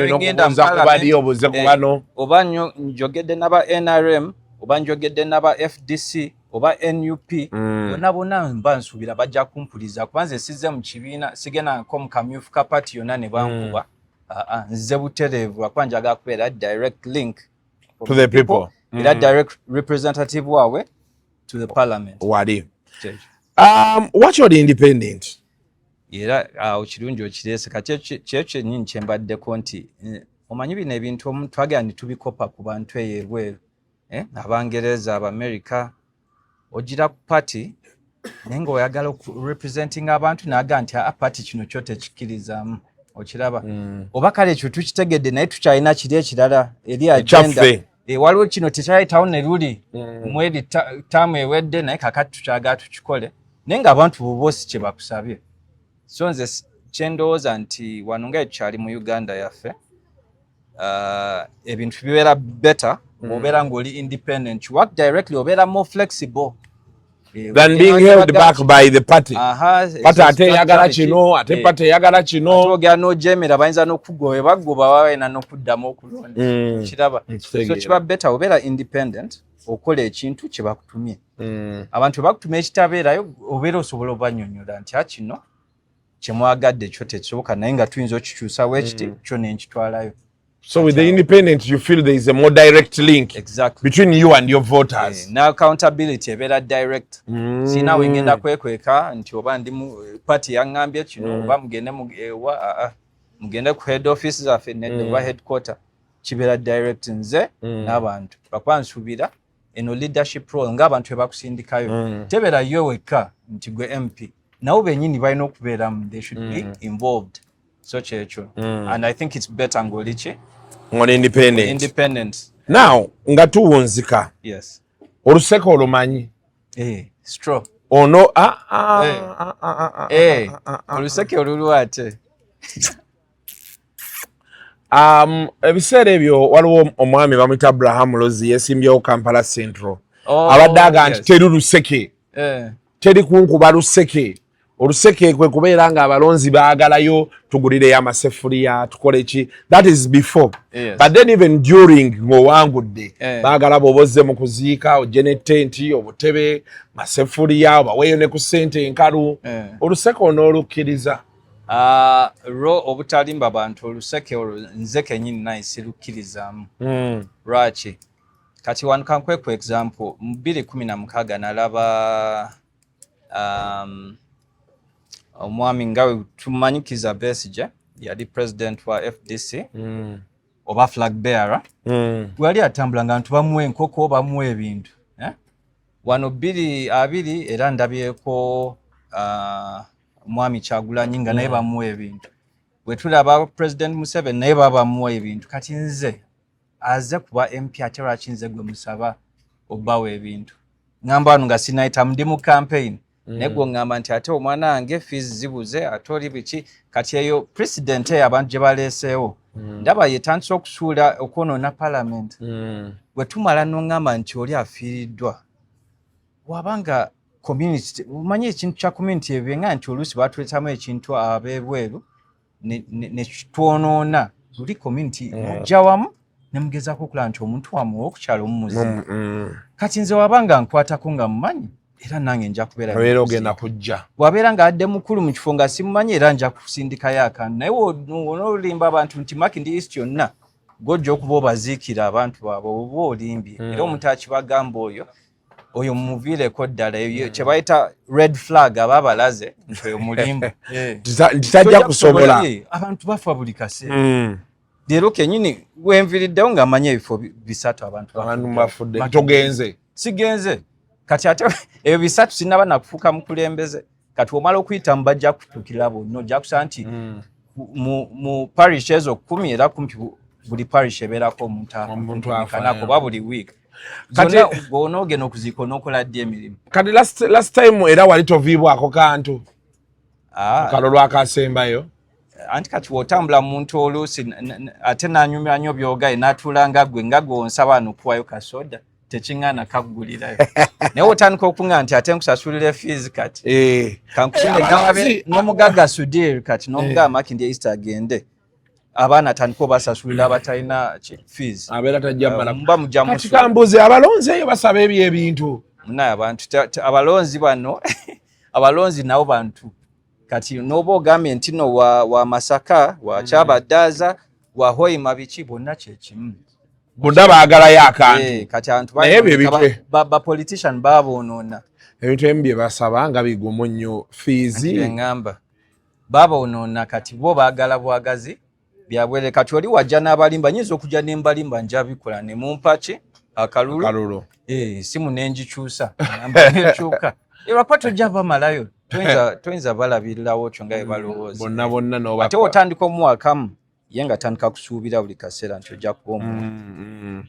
oba njogedde n'aba NRM oba njogedde n'aba FDC oba NUP bonna mba nsuubira bajja kumpuliza kuba nze sizze mu kibiina sigenda nko mu kamyufu ka party yonna ne bankuba nze butereevu lwakuba njagala kubeera direct link to the people era direct representative waabwe to the parliament wali watch your independent era awo kirungi okireese kati kyekyo kyennyini kyembaddeko nti omanyi bino ebintu twagala ne tubikopa ku bantu eyo ebweru abangereza abamerica ogira ku party naye ng'oyagala okurepresentinga abantu naga nti party kino kyo tekikkirizamu okiraba oba kale ekyo tukitegedde naye tukyalina kiri ekirala eri agenda waliwo kino tekyayitawo ne luli mweri taamu ewedde naye kakati tukyagala tukikole naye ng'abantu boboosi kye bakusabye so nze kyendowooza nti wano nga ekyali mu Uganda yaffe ebintu bibeera better obeera ng'oli independent you work directly obeera more flexible than being held back by the party party ate yagala kino ate party yagala kino ogera n'ojemera bayinza n'okugoba bagoba babaina n'okuddamu okulonda kiraba so kiba better obeera independent okola ekintu kye bakutumye abantu bakutumye ekitabeerayo obeera osobola obanyonyola nti kino kyemwagadde kyo tekisoboka naye nga tuyinza okikyusawo ekiti kyo nenkitwalayo. So with the independent, you feel there is a more direct link between you and your voters. Na accountability ebeera direct. Sina wengenda kwekweka nti oba ndi mu party yaŋŋambye kino oba mugende ku head office zaffe ne headquarter kibeera direct nze n'abantu lwakuba nsuubira eno leadership role ng'abantu ebakusindikayo tebeera yo wekka nti gwe MP nawo bennyini balina okubeeramu they should be involved so kyekyo and I think it's better ng'oliki on independent. Now nga tuwunzika yes oluseke olumanyi straw ono oluseke olulu ate ebiseera ebyo waliwo omwami bamuyita Abraham Lozi yesimbyewo Kampala Central abadde aga nti teri luseke teri kunkuba luseke oluseke kwe kubeera nga abalonzi baagalayo tugulireyo amaseffuliya tukole ki that is before but then even during ng'owangudde baagala bw'obozze mu kuziika ojje ne tenti obutebe maseffuliya obaweeyo ne ku ssente enkalu oluseke onoolukkiriza ro obutalimba bantu oluseke nze kennyini naye sirukkirizaamu lwaki kati wano kankweku example mu 2016 nalaba omwami nga tumanyikiza Besigye yali president wa FDC oba flag bearer wali atambula nga abantu bamuwa enkoko bamuwa ebintu wano 2020 era ndabyeko mwami Kyagulanyi nga naye bamuwa ebintu bwe tulaba president Museveni naye bamuwa ebintu kati nze aze kuba MP ate lwaki nze gwe musaba obbawa ebintu ngamba wano nga sinayita ndi mu campaign negwo ngamba nti ate omwana wange fees zibuze ate oli biki kati eyo president abantu gye baleeseewo ndaba yetandise okusuula okwonoona parliament bwe tumala n'ongamba nti oli afiiriddwa wabanga community umanyi ekintu kya community ebyenga nti oluusi batuleetamu ekintu ab'ebweru ne twonoona buli community jawamu nemugezako okulaba nti omuntu wamu okukyala omumuzimu kati nze wabanga nkwatako nga mumanyi era nange nja kubeera ogenda kujja bwabeera nga adde mukulu mu kifo nga simumanyi era nja kusindikayo akantu naye onoolimba abantu nti Makindye East yonna gojja okuba obaziikira abantu baabwe oba olimbye era omuntu akibagamba oyo mumuviireko ddala kye bayita red flag aba abalaze nti oyo mulimba tajja kusobola abantu bafa buli kaseera leero kenyini wenviriddewo ng'amanyi ebifo bisatu abantu bafudde togenze sigenze kati ate ebyo bisatu sinaba nakufuuka mukulembeze kati omala okuyita mubajja kutuukira bonna ojja kusaba nti mu parish ezo 10 era kumpi buli parish ebeerako omuntu afanako oba buli week kati gwonoogenda okuziika onookola ddi emirimu kati last time era wali toviibwako kantu kalolo akasembayo anti kati wotambula muntu oluusi ate nanyumira nnyo byogaye n'atuula nga gwe onsaba nokuwayo kasoda tekiŋŋaana kaggulirayo naye otandika okuŋŋa nti ate nkusasulira fees kati kankusule n'omugagga Sudir kati n'omugagga Makindye East agende abaana atandika obasasulira abatalina fees abeera tajja mba mujja kati kambuze abalonzi eyo basaba ebyo ebintu munaye abantu abalonzi bano abalonzi nabo bantu kati n'oba ogambye nti no wa Masaka wa Kyabaddaza wa Hoima biki bonna kyekimu bonna baagalayo akantu kati abantu naye ebyo ba politician baboonoona ebintu ebimu bye basaba nga bigumu nnyo fiizi eŋŋamba baboonoona kati bo baagala bwagazi byabwere kati oli wajja n'abalimba nyinza okujja nembalimba njabikola ne mumpaki akalulu simu nenjikyusa nekyuka lwakwa tojja bamalayo toyinza balabirirawo kyo nga ebalowooza bonna ate otandika omuwakamu ye nga tandika kusuubira buli kaseera nti ojja kuba omuntu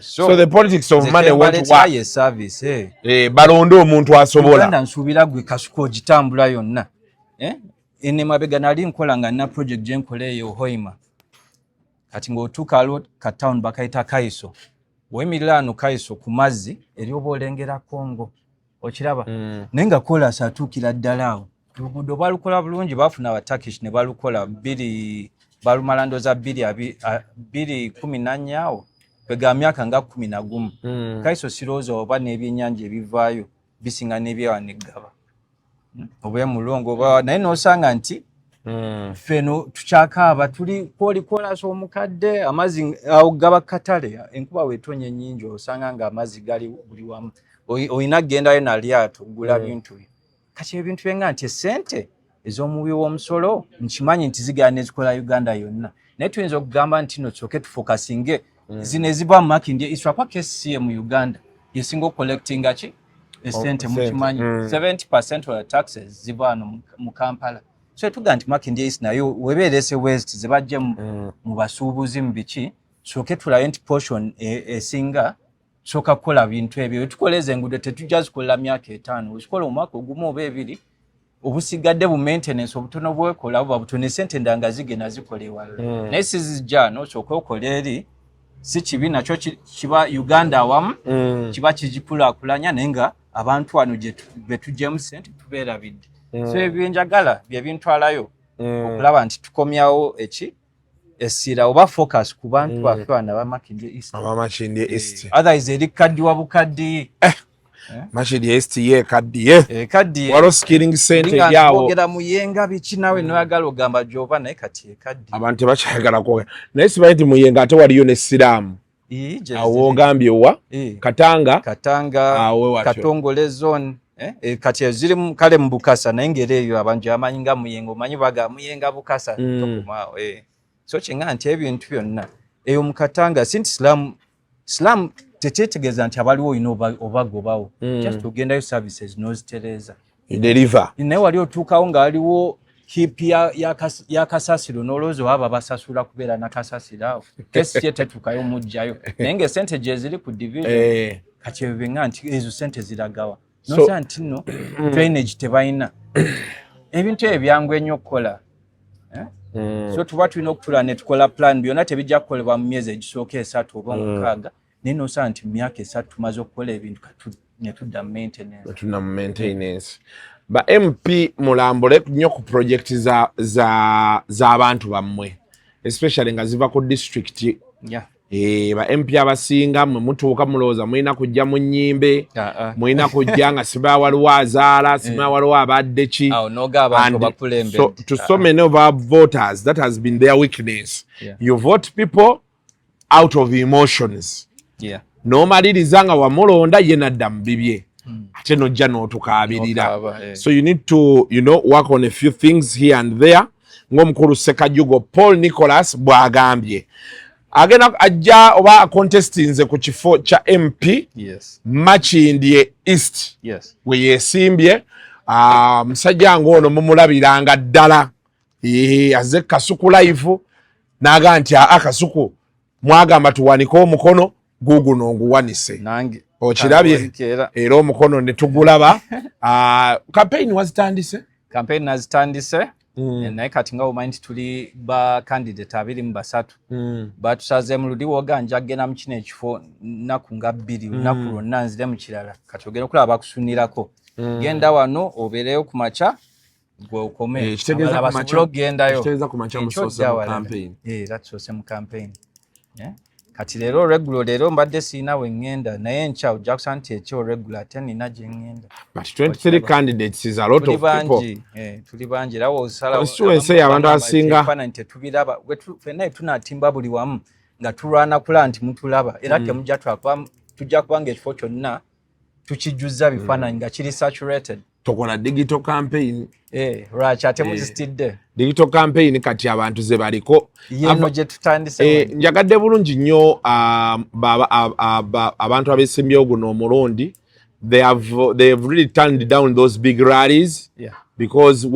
so the politics of money won't work service balonde omuntu asobola nsuubira gwe kasuka ogitambula yonna ene mabega nali nkola nga nina project gye nkola eyo Hoima kati ng'otuuka alo ka town bakayita Kaiso weemirira ano Kaiso ku mazzi eri oba olengera Congo okiraba naye nga kolas atuukira ddala awo oluguudo balukola bulungi bafuna abatakish ne balukola balumala ndooza 2014 awo kwega myaka nga 11 Kaiso sirowooza oba n'ebyennyanja ebivaayo bisinga n'ebyawaneggaba oba mulongo oba naye n'osanga nti feno tukyakaaba tuli kolas omukadde amazzi awo gaba katale enkuba weetonye nnyingi osanga nga amazzi gali buli wamu oyina gendayo nalyato gula bintu kati ebintu byenga nti esente ez'omubi w'omusolo nkimanyi nti zigala nezikola Uganda yonna naye tuyinza okugamba nti no tusooke tufokasinge zino eziba mu Makindye East kwa KCCA mu Uganda yesinga collectinga ki esente mukimanyi 70% of the taxes ziba ano mu Kampala so tuga nti Makindye East nayo webeerese West zibajje mu basuubuzi mu biki tusooke tulabe nti portion esinga soka kola bintu ebyo tukoleze enguudo tetujja zikola myaka 5 uzikola omwaka ogumu oba ebiri obusigadde bu maintenance obutono bwekola buba butono sente ndanga zigena zikolewa naye sizijja n'osooka okola eri si kibi nakyo kiba Uganda awamu kiba kigikulaakulanya naye nga abantu wano gye tujjemu sente tubeerabidde so ebyenjagala bye bintwalayo okulaba nti tukomyawo essira oba focus ku bantu baffe bana ba Makindye East otherwise eri kaddiwa bukaddi Makindye East ye kaddiye walo skilling center yawo ogera muyenga biki nawe noyagala ogamba jova naye kati ekaddi abantu tebakyagala kwogera naye simanyi nti muyenga ate waliyo n'essiraamu awo ogambye wa Katanga Katongole zone kati ziri kale mu Bukasa naye ngeri eyo abantu amanyi nga muyenga omanyi baga muyenga Bukasa tokumaawo so kinga nti ebintu byonna eyo mu Katanga sinti Islam tetetegeeza nti abaliwo olina obagobawo just ogendayo services n'ozitereza deliver naye wali otuukawo nga waliwo kipi ya kasasiro n'olowooza waba basasula kubeera na kasasiro awo kesi kye tetuukayo mujjayo naye ng'esente gye ziri ku division kati ebyo byenga nti ezo sente ziragawa nosa nti nno drainage tebalina ebintu ebyo byangu ennyo okukola so tuba tulina okutula ne tukola plan byonna tebijja kukolebwa mu myezi egisooka 3 oba 6 naye nosa nti mu myaka 3 tumaze okukola ebintu ne tudda mu maintenance ba MP mulambule nnyo ku project za abantu bammwe, especially nga ziva ku district. Ba MP abasinga mwe mutuuka mulowooza mulina kujja mu nnyimbe, mulina kujja nga siba waliwo azaala, siba waliwo abadde ki. So, to so many of our voters, that has been their weakness. You vote people out of emotions. N'omaliriza nga wamulonda ye nadda mu bibye. Ate nojja n'otukaabirira. So you need to, work on a few things here and there. Ng'omukulu Sekajugo Paul Nicholas bw'agambye. Agenda ajja oba contestinze ku kifo cha MP Makindye East we yesimbye musajja ng'ono mumulabiranga ddala azze Kasuku live n'aga nti Kasuku mwagamba tuwanike omukono guguno nguwanise okirabye era omukono ne tugulaba. Campaign wazitandise naye kati nga omanyi nti tuli ba candidate 23 batusaze mu ludi woga njagena mu kino ekifo nnaku nga 2 lunaku lwonna nzire mu kirala kati ogenda okulaba bakusunirako genda wano obeereyo ku maca gwe okome kitegeeza ku maca musoose mu campaign era tusoose mu campaign kati leero regular leero mbadde siina we ngenda naye nkya ojja kusa nti ekyo regular ate nina gye ngenda. But 23 candidates is a lot of people. Tuli bangi era osala constituency abantu asinga fana nti tubiraba fenna tunatimba buli wamu nga tulwana kula nti mutulaba era temujja tujja kubanga ekifo kyonna tukijjuza bifaananyi nga kiri saturated. Tokola digital campaign. Racha temuzistidde. Digital campaign kati abantu ze baliko. Yeno je tutandise. Njagadde bulungi nnyo abantu abesimbye oguno omulundi. They have really turned down those big rallies because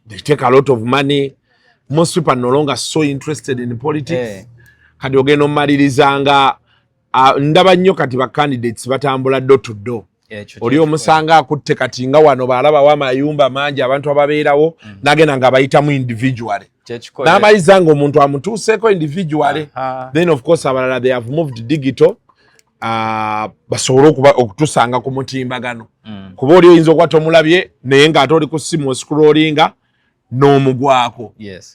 they take a lot of money. Most people are no longer so interested in politics. Kati ogenda omalirizanga ndaba nnyo kati ba candidates batambula door to door. Oli omusanga akutte kati nga wano balaba w'amayumba mangi abantu ababeerawo nagenda nga bayitamu individually n'abayiza nga omuntu amutuuseeko individually. Then of course abalala they have moved digital basobole okutusanga ku mutimbagano kuba oli oyinza okuba tomulabye naye ng'ate oli ku ssimu oscrollinga n'omugwako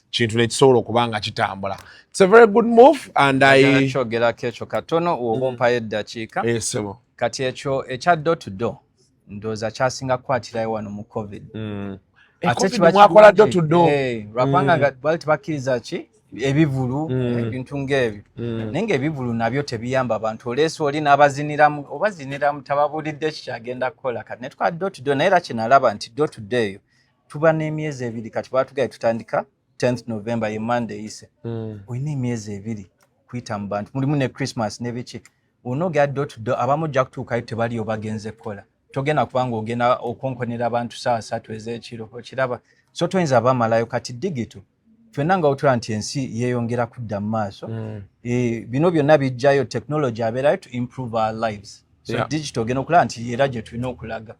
kintu nekisobola okuba nga kitambula. It's a very good move and kyogerako ekyo katono oba ompayo eddakiika kati ekyo ekya door to door ndooza kyasinga kukwatirayo wano mu covid ate kiba mwakola door to door lwakubanga nga bali tebakkiriza ki ebivulu ebintu ng'ebyo naye ng'ebivulu nabyo tebiyamba abantu oleesi oli n'abaziniramu obaziniramu tababulidde kikyagenda kukola kati ne tukola door to door naye era kinalaba nti door to door eyo tuba n'emyezi 2 kati baatugaye tutandika 10th November ye Monday ise olina emyezi 2 kuyita mu bantu mulimu ne Christmas ne biki onogera door to door abamu ojja kutuukayo tebaliyo bagenze kukola togenda kubanga ogenda okonkonera abantu saa 3 ez'ekiro okiraba so toyinza bamalayo kati digital ffenna nga otula nti ensi yeeyongera kudda mu maaso bino byonna bijjayo technology abeerayo to improve our lives so digital ogenda okulaba nti era gye tulina okulaga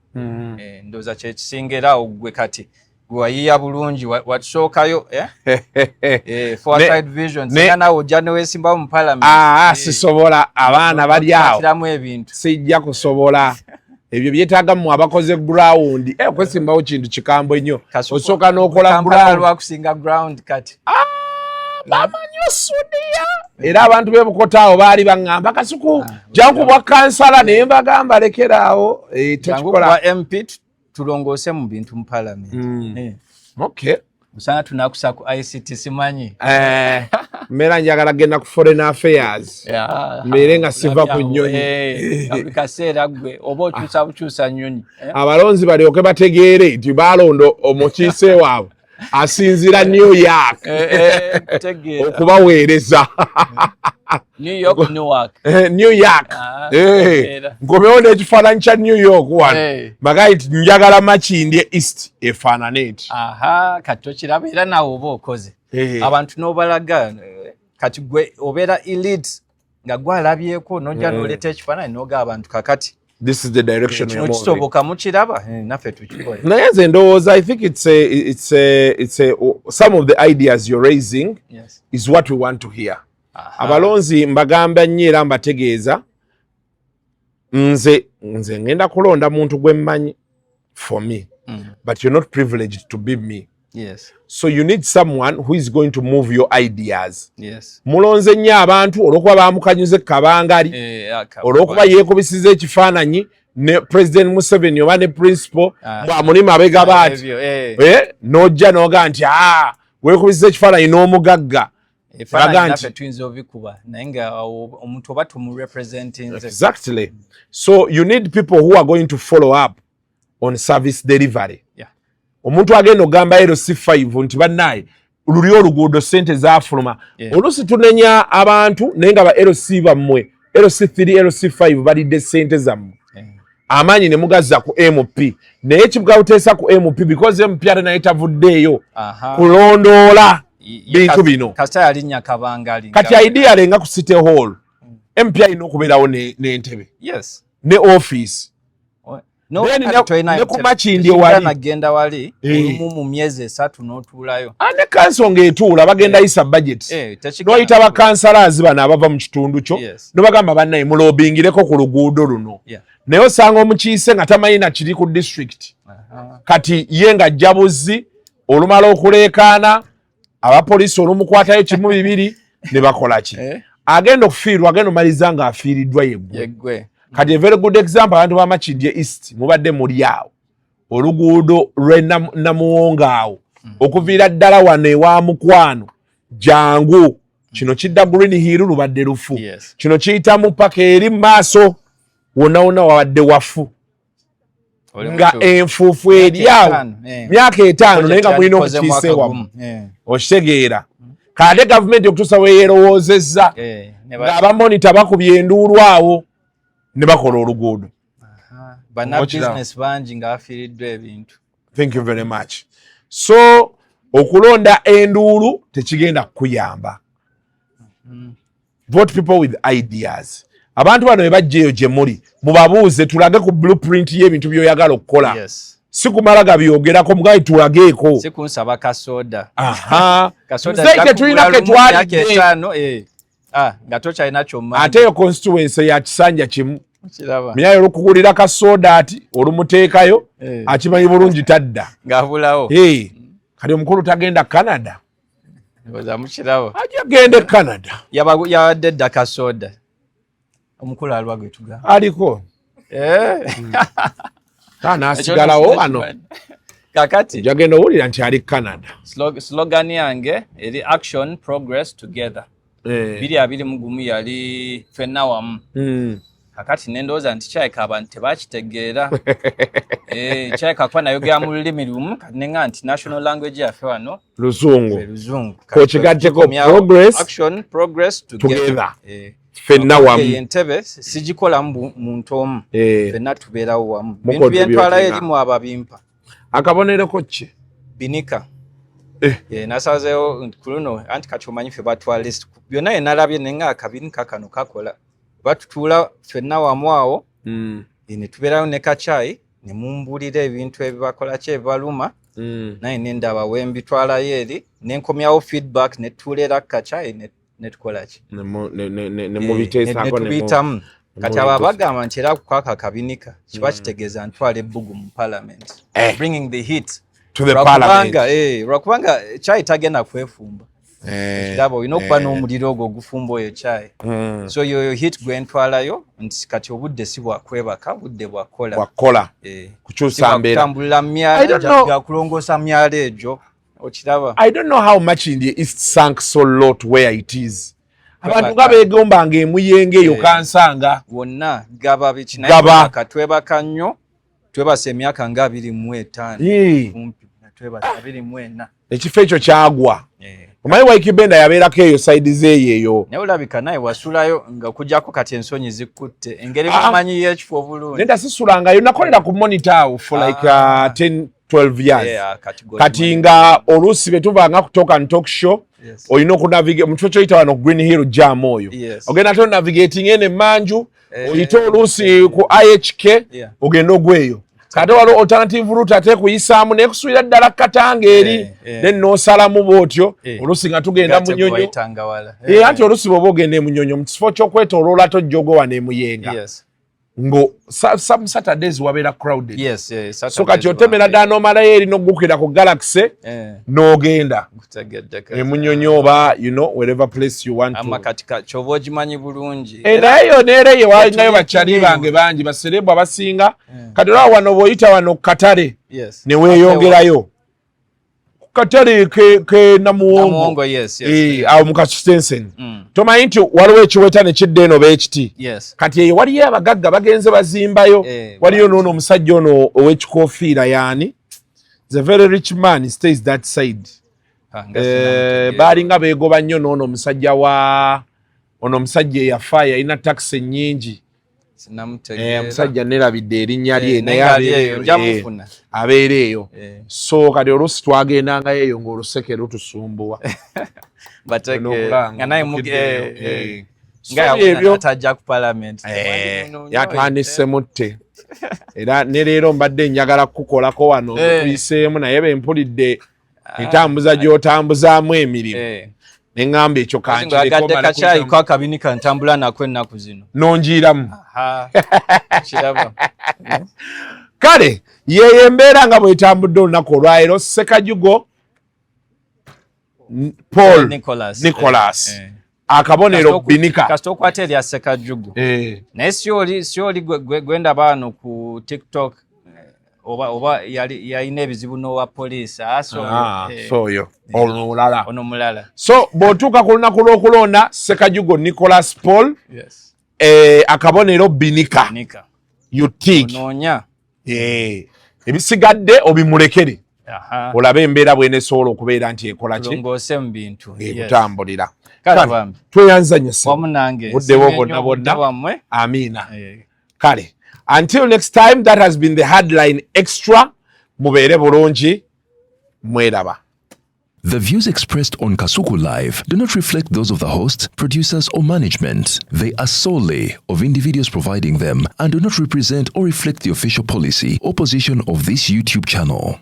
ndowooza kyekisinga ogwe kati wayiya bulungi watusookayo foresight vision singa naawe ojja neweesimbawo mu parliament sisobola abaana bali awo sijja kusobola ebyo byetaaga mmwe abakoze ground okwesimbawo kintu kikambwe nnyo osooka n'okola ground kati bamanyi osudiya era abantu b'ebukota awo baali baŋŋamba Kasuku jankubwa kansala naye mbagamba lekeraawo tekikola MP tulongoose mu bintu mu parliament. Okay. Usanga tunakusa ku ICT simanyi. Mera njagala genda ku foreign affairs. Mbere nga siva ku nnyonyi. Kaseera gwe oba okyusa nnyonyi. Abalonzi balyoke bategeere nti balondo omukiise waabwe asinzira New York okubaweereza. New York. Nkomewo n'ekifaananyi kya New York wano magayi ti njagala Makindye East efaananeeti. Kati tokiraba era naawe oba okoze abantu n'obalaga kati gwe obeera elite nga gwalabyeko n'ojja n'oleeta ekifaananyi n'oga abantu kakati this is the direction we are moving. Kisoboka mukiraba naffe tukikola. Naye nze ndowooza I think it's some of the ideas you're raising is what we want to hear. Abalonzi mbagamba nnyo era mbategeeza nze ngenda kulonda muntu gwe mmanyi for me but you're not privileged to be me. Yes. So you need someone who is going to move your ideas. Yes. Mulonze nnyo abantu olwokuba bamukanyuze kabangari olwokuba yeekubisiza ekifaananyi ne President Museveni oba ne principal bw'amuli mabega baati n'ojja n'oga nti weekubisiza ekifaananyi n'omugagga exactly. So you need people who are going to follow up on service delivery. Omuntu agenda ogamba LC5 nti bannaye luli oluguudo ssente zaafuluma oluusi tunenya abantu naye nga ba LC bammwe LC3 LC5 balidde ssente zammwe amaanyi ne mugazza ku MP naye kibuga buteesa ku MP because MP ate naye tavuddeeyo kulondoola bintu bino kati idea lenga ku City Hall MP alina okubeerawo n'entebe ne office ne kumachindi wali wali mu myezi 3 n'otuulayo ne kansonga etuula bagenda isa budget noyita bakansalazi bano abava mu kitundu kyo nobagamba bannaye mulobingireko ku luguudo luno naye osanga omukiise nga tamanyi na kiri ku district kati ye nga jabuzi olumala okuleekaana abapoliisi olumukwatayo 1-2 ne bakola ki agenda okufiirwa agenda omaliza nga afiiriddwa yeggwe kati a very good example abantu b'Amakindye East mubadde muli awo oluguudo lw'Namuwonga awo okuviira ddala wano ewa Mukwano jangu kino kidda Green Hill lubadde lufu kino kiyitamu paka eri maaso wonna wabadde wafu nga enfuufu eri awo myaka 5 naye nga mulina okukiise wamu okitegeera kade gavumenti okutuusa weyeerowoozezza ng'abamonita bakubye enduulu awo ne bakola oluguudo business bangi nga afiiriddwa ebintu. Thank you very much. So okulonda enduulu tekigenda kukuyamba. Vote people with ideas. Abantu bano bebajjeeyo gye muli mubabuuze tulage ku blueprint y'ebintu by'oyagala okukola. Si kumala gabyogerako mugaye tulageeko. Si kunsaba kasoda. Kasoda tulina ke twali nga tokyalina kyommanyi ate yo constituency ya kisanja kimu myayo olukugulira kasoda ati olumuteekayo akimanyi bulungi tadda ng'abulawo kati omukulu tagenda Canada ajja gende Canada yabadde dda kasoda omukulu alwa gwe tugamba aliko naasigalawo wano kakati jagenda owulira nti ali Canada. Slogan yange eri action progress together. Biri abiri mugumu yali fenna wamu. Kakati nendooza nti kyayika abantu tebakitegeera. Kyayika kwa nayogera mu lulimi lumu nenga nti national language yaffe wano Luzungu. Kwekigatteko action progress together. Fenna wamu. Entebe sigikola muntu omu. Fenna tubeerawo wamu. Bintu byentwalayo erimu ababimpa. Akabonereko ki? Binika. Nasazeewo kuluno anti kati omanyi ffe batwala list byonna yenalabye nenga akabinika kano kakola batutuula ffenna wamu awo ne tubeerayo ne kacayi ne mumbuulira ebintu ebibakola ki ebibaluma naye nendaba wembitwalayo eri nenkomyawo feedback ne tutuulera kacayi ne tukola ki ne tubiyitamu kati abo bagamba nti era kukwaka akabinika kiba kitegeeza ntwala ebbugu mu parliament bringing the heat to the parliament. Lwakubanga chai tagenda kwefumba. Ndabo olina okuba n'omuliro ogwo ogufumba oyo chai. So yo hit gwentwalayo nti kati obudde si bwakwebaka budde bwakola. Kukyusa mbeera. Kutambulira myalo ya kulongoosa myalo egyo. Okiraba. I don't know how much in the East sank so low to where it is. Abantu nga beegombanga emuyenge eyo kansanga. Wonna gaba bikinaye katwebaka nnyo. Twebase emyaka nga 25 kumpi twebase 24 ekifo ekyo kyagwa omanyi Waikibenda yabeerako eyo side zeeyo naye olabika naye wasulayo nga kujjako kati ensonyi zikutte engeri mumanyi y'ekifo obulungi nenda sisulangayo nakolera ku monitor for like 10-12 years kati nga oluusi betuvanga ku talk and talk show olina okunavigate mu kifo kyoyita wano Green Hill jam oyo ogenda to navigating ene manju oyite oluusi ku IHK ogenda ogweyo kati waliwo alternative route ate kuyisaamu nekusuubira ddala Katanga eri then n'osalamu bw'otyo oluusi nga tugenda Munyonyo anti oluusi bw'oba ogenda e Munyonyo mu kifo ky'okwetooloola tojja ogowa n'emuyenga ngo some Saturdays wabera crowded. Yes, so kati otemera dano mala eri no gukira ku Galaxy no genda munyonyoba you know wherever place you want to amakatika choboji manyi bulungi era yo nere ye walingayo bachali bange bangi baserebwa abasinga kati lwa wano boyita wano Katare ne weyongerayo Katare ke namuwongo awo mu Constituency tomanyi nti waliwo ekiweta ne kiddeno BHT kati eyo waliyo abagagga bagenze bazimbayo waliyo n'ono omusajja ono ow'ekikofiira yaani the very rich man he stays that side baalinga beegoba nnyo n'ono omusajja ono omusajja eyafa yalina taxi ennyingi omusajja nerabidde erinnya lye naye abeera eyo so kati oluusi twagendangayo eyo ng'oluseke lutusumbuwa yatwanise mutte era ne leero mbadde njagala kukolako wano tuyiseemu naye bempulidde entambuza gy'otambuzaamu emirimu neŋŋamba ekyo kankireko akabini kantambula nako ennaku zino nongiiramu kale yeyo embeera nga bwetambudde olunaku olwaleero Sekajugo Paul Nicholas akabonero binika kasita okwata erya Sekajugo naye si oli gwenda baano ku TikTok oba yalina ebizibu n'owa poliisi soyo ono mulala so bw'otuuka ku lunaku lw'okulonda Sekajugo Nicholas Paul akabonero binika yutik ebisigadde obimulekere olabe embeera bw'enesobola okubeera nti ekola ki ekutambulira tweyanzanye buddewo bonna bonna amiina kale until next time that has been the headline extra mubeere bulungi mweraba. The views expressed on Kasuku Live do not reflect those of the host, producers, or management. They are solely of individuals providing them and do not represent or reflect the official policy or position of this YouTube channel.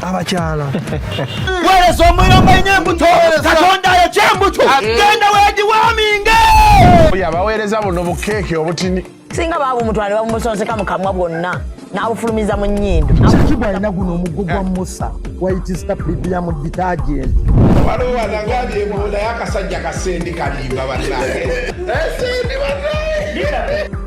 abakyala wereso omuyomba enyembuto katonda yekyembuto genda wegiwaminge yabaweereza buno bukeeke obutini singa baabumutwale bamumusonseka mu kamwa bwonna n'abufulumiza mu nnyindo kiba alina guno omuggo gwa musa waitisita premium detergent waliwo wanangali ebola y'akasajja kasendi kalimba bannange esendi bannange